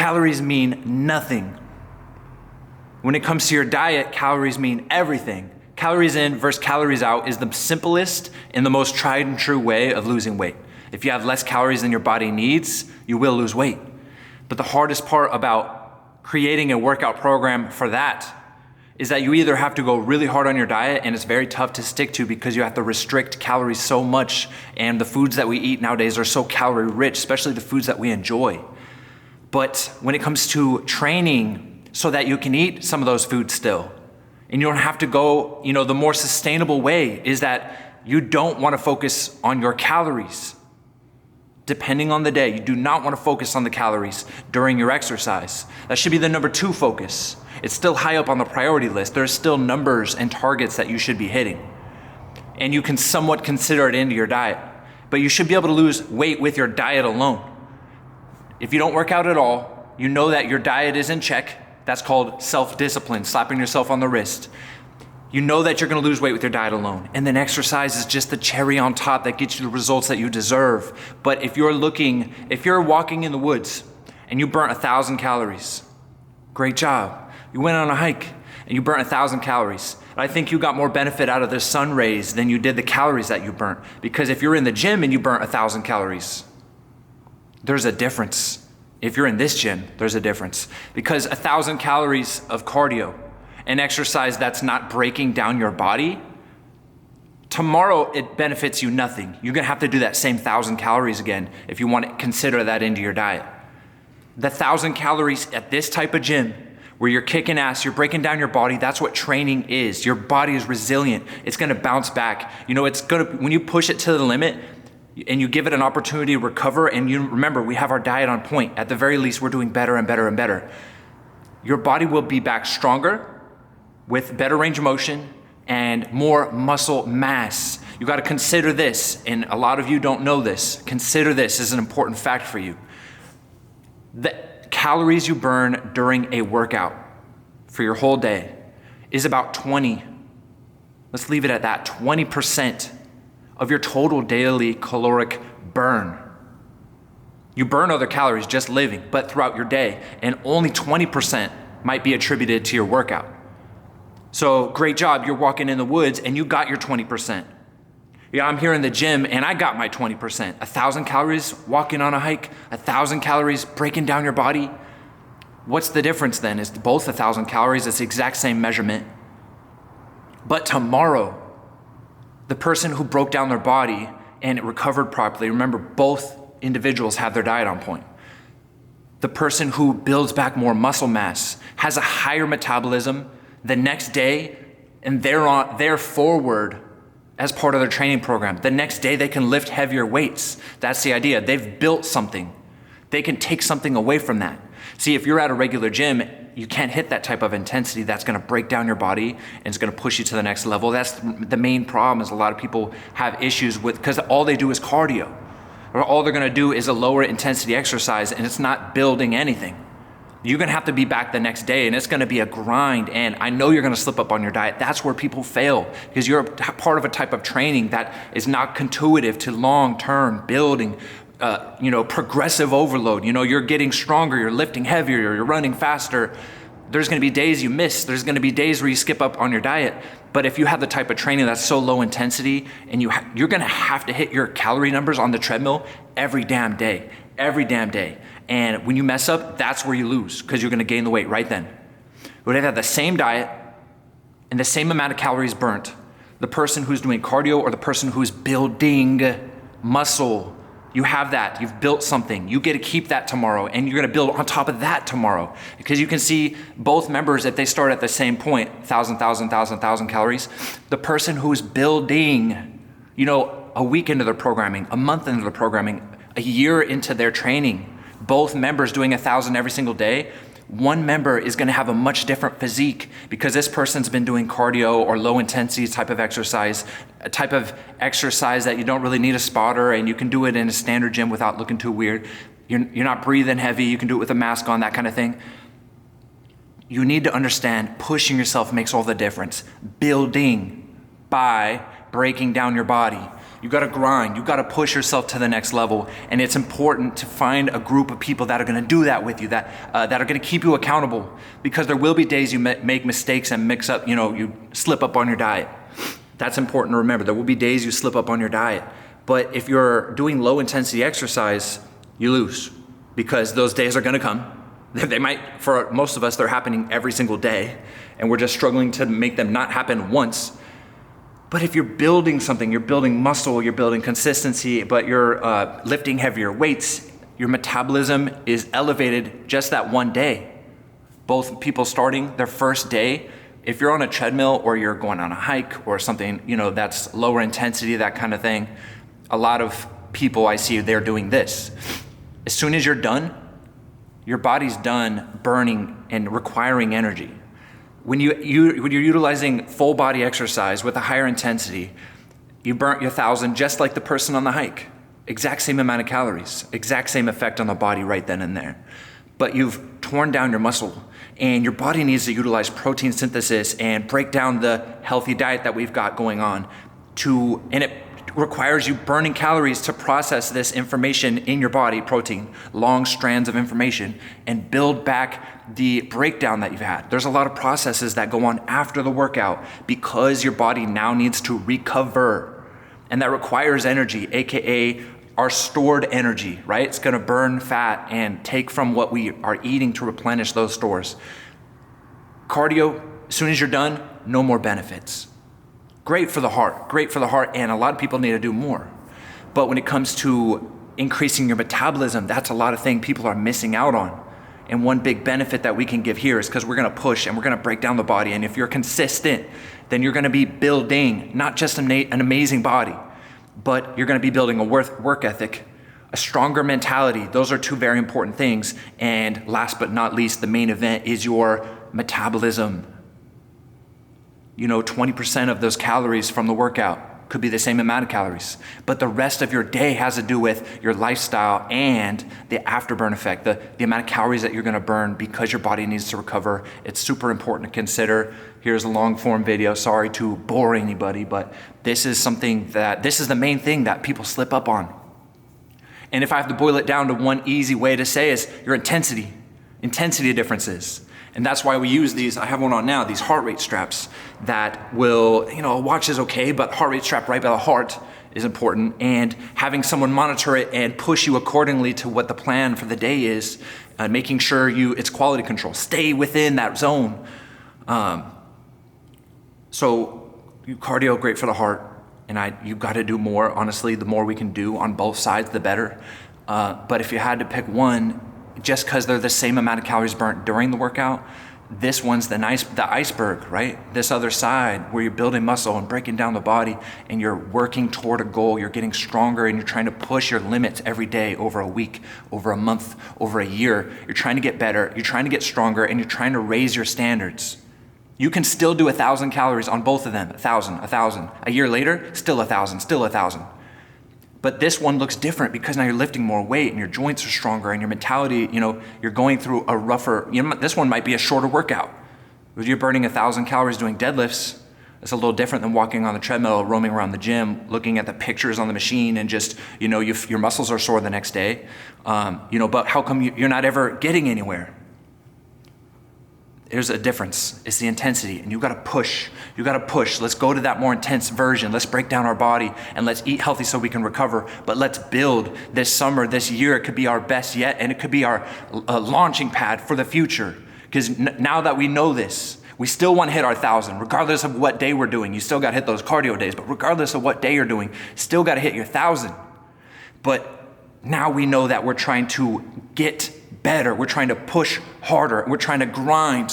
calories mean nothing. When it comes to your diet, calories mean everything. Calories in versus calories out is the simplest and the most tried and true way of losing weight. If you have less calories than your body needs, you will lose weight. But the hardest part about creating a workout program for that is that you either have to go really hard on your diet, and it's very tough to stick to because you have to restrict calories so much, and the foods that we eat nowadays are so calorie rich, especially the foods that we enjoy. But when it comes to training so that you can eat some of those foods still, and you don't have to go, the more sustainable way is that you don't want to focus on your calories. Depending on the day, you do not want to focus on the calories during your exercise. That should be the number 2 focus. It's still high up on the priority list. There's still numbers and targets that you should be hitting. And you can somewhat consider it into your diet. But you should be able to lose weight with your diet alone. If you don't work out at all, you know that your diet is in check. That's called self-discipline, slapping yourself on the wrist. You know that you're gonna lose weight with your diet alone. And then exercise is just the cherry on top that gets you the results that you deserve. But if you're walking in the woods and you burnt 1,000 calories, great job. You went on a hike and you burnt 1,000 calories. I think you got more benefit out of the sun rays than you did the calories that you burnt. Because if you're in the gym and you burnt 1,000 calories, there's a difference. If you're in this gym, there's a difference. Because 1,000 calories of cardio and exercise that's not breaking down your body, tomorrow it benefits you nothing. You're gonna have to do that same 1,000 calories again if you want to consider that into your diet. The 1,000 calories at this type of gym, where you're kicking ass, you're breaking down your body, that's what training is. Your body is resilient. It's gonna bounce back. When you push it to the limit, and you give it an opportunity to recover, and you remember, we have our diet on point. At the very least, we're doing better and better and better. Your body will be back stronger with better range of motion and more muscle mass. You gotta consider this, and a lot of you don't know this. Consider this as an important fact for you. The calories you burn during a workout for your whole day is about 20, let's leave it at that, 20% of your total daily caloric burn. You burn other calories just living, but throughout your day, and only 20% might be attributed to your workout. So great job, you're walking in the woods and you got your 20%. Yeah, I'm here in the gym and I got my 20%. 1,000 calories walking on a hike, 1,000 calories breaking down your body. What's the difference then? Is both 1,000 calories, it's the exact same measurement. But tomorrow, the person who broke down their body and it recovered properly, remember, both individuals have their diet on point. The person who builds back more muscle mass has a higher metabolism the next day, and they're forward as part of their training program. The next day they can lift heavier weights. That's the idea. They've built something. They can take something away from that. See, if you're at a regular gym, you can't hit that type of intensity. That's gonna break down your body and it's gonna push you to the next level. That's the main problem, is a lot of people have issues with, because all they do is cardio. Or all they're gonna do is a lower intensity exercise, and it's not building anything. You're gonna have to be back the next day, and it's gonna be a grind, and I know you're gonna slip up on your diet. That's where people fail, because you're part of a type of training that is not conducive to long-term building, progressive overload. You're getting stronger, you're lifting heavier, you're running faster. There's gonna be days you miss. There's gonna be days where you skip up on your diet. But if you have the type of training that's so low intensity, and you're gonna have to hit your calorie numbers on the treadmill every damn day. And when you mess up, that's where you lose, because you're gonna gain the weight right then. But if you have the same diet and the same amount of calories burnt, the person who's doing cardio or the person who's building muscle, you have that, you've built something. You get to keep that tomorrow, and you're gonna build on top of that tomorrow. Because you can see both members, if they start at the same point, 1,000 calories, the person who's building, a week into their programming, a month into their programming, a year into their training, both members doing 1,000 every single day, one member is gonna have a much different physique, because this person's been doing cardio or low intensity type of exercise, a type of exercise that you don't really need a spotter, and you can do it in a standard gym without looking too weird. You're not breathing heavy, you can do it with a mask on, that kind of thing. You need to understand, pushing yourself makes all the difference. Building by breaking down your body. You gotta grind, you gotta push yourself to the next level. And it's important to find a group of people that are gonna do that with you, that are gonna keep you accountable, because there will be days you make mistakes and mix up, you slip up on your diet. That's important to remember. There will be days you slip up on your diet. But if you're doing low intensity exercise, you lose, because those days are gonna come. They might, for most of us, they're happening every single day, and we're just struggling to make them not happen once. But if you're building something, you're building muscle, you're building consistency, but you're lifting heavier weights, your metabolism is elevated just that one day. Both people starting their first day, if you're on a treadmill or you're going on a hike or something, that's lower intensity, that kind of thing, a lot of people I see, they're doing this. As soon as you're done, your body's done burning and requiring energy. When you're utilizing full body exercise with a higher intensity, you burnt your 1,000 just like the person on the hike. Exact same amount of calories, exact same effect on the body right then and there. But you've torn down your muscle, and your body needs to utilize protein synthesis and break down the healthy diet that we've got going on and it requires you burning calories to process this information in your body, protein, long strands of information, and build back the breakdown that you've had. There's a lot of processes that go on after the workout because your body now needs to recover. And that requires energy, AKA our stored energy, right? It's gonna burn fat and take from what we are eating to replenish those stores. Cardio, as soon as you're done, no more benefits. Great for the heart, and a lot of people need to do more. But when it comes to increasing your metabolism, that's a lot of things people are missing out on. And one big benefit that we can give here is because we're gonna push and we're gonna break down the body. And if you're consistent, then you're gonna be building not just an amazing body, but you're gonna be building a work ethic, a stronger mentality. Those are two very important things. And last but not least, the main event is your metabolism. 20% of those calories from the workout could be the same amount of calories, but the rest of your day has to do with your lifestyle and the afterburn effect, the amount of calories that you're gonna burn because your body needs to recover. It's super important to consider. Here's a long form video. Sorry to bore anybody, but this is the main thing that people slip up on. And if I have to boil it down to one easy way to say is your intensity differences. And that's why we use these, I have one on now, these heart rate straps that will, a watch is okay, but heart rate strap right by the heart is important. And having someone monitor it and push you accordingly to what the plan for the day is, making sure it's quality control, stay within that zone. So cardio, great for the heart. And you've got to do more. Honestly, the more we can do on both sides, the better. But if you had to pick one, just because they're the same amount of calories burnt during the workout, this one's the iceberg, right? This other side where you're building muscle and breaking down the body and you're working toward a goal, you're getting stronger and you're trying to push your limits every day, over a week, over a month, over a year. You're trying to get better, you're trying to get stronger, and you're trying to raise your standards. You can still do 1,000 calories on both of them, 1,000. A year later, still 1,000. But this one looks different because now you're lifting more weight and your joints are stronger and your mentality, you're going through a rougher, this one might be a shorter workout. If you're burning 1,000 calories doing deadlifts, it's a little different than walking on the treadmill, roaming around the gym, looking at the pictures on the machine and just, your muscles are sore the next day. But how come you're not ever getting anywhere? There's a difference. It's the intensity, and you gotta push. Let's go to that more intense version. Let's break down our body and let's eat healthy so we can recover. But let's build this summer, this year. It could be our best yet, and it could be our launching pad for the future. Because now that we know this, we still want to hit our 1,000, regardless of what day we're doing. You still got to hit those cardio days, but regardless of what day you're doing, still got to hit your 1,000. But now we know that we're trying to get better. We're trying to push harder. We're trying to grind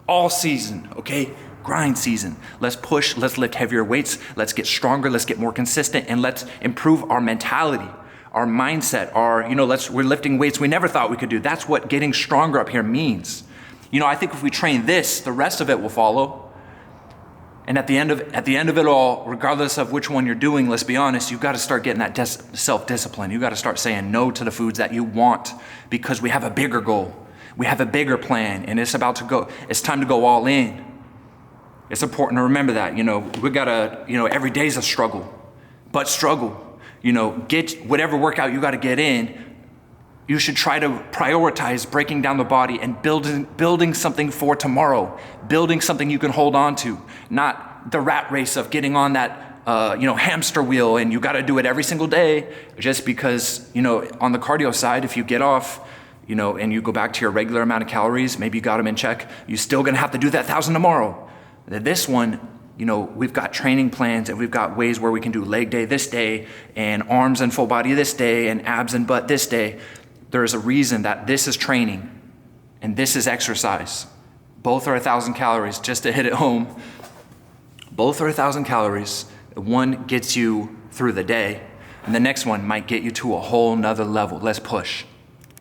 all season, okay? Grind season. Let's push, let's lift heavier weights, let's get stronger, let's get more consistent, and let's improve our mentality, our mindset, we're lifting weights we never thought we could do. That's what getting stronger up here means. I think if we train this, the rest of it will follow. And at the end of it all, regardless of which one you're doing, let's be honest, you've got to start getting that self-discipline. You've got to start saying no to the foods that you want because we have a bigger goal. We have a bigger plan, and it's time to go all in. It's important to remember that, we gotta, every day's a struggle. but struggle. Get whatever workout you got to get in. You should try to prioritize breaking down the body and building something for tomorrow, building something you can hold on to, not the rat race of getting on that hamster wheel and you got to do it every single day just because, on the cardio side, if you get off, and you go back to your regular amount of calories, maybe you got them in check, you're still going to have to do that 1,000 tomorrow. This one, we've got training plans and we've got ways where we can do leg day this day and arms and full body this day and abs and butt this day. There is a reason that this is training and this is exercise. Both are 1,000 calories, just to hit it home. Both are 1,000 calories. One gets you through the day and the next one might get you to a whole nother level. Let's push.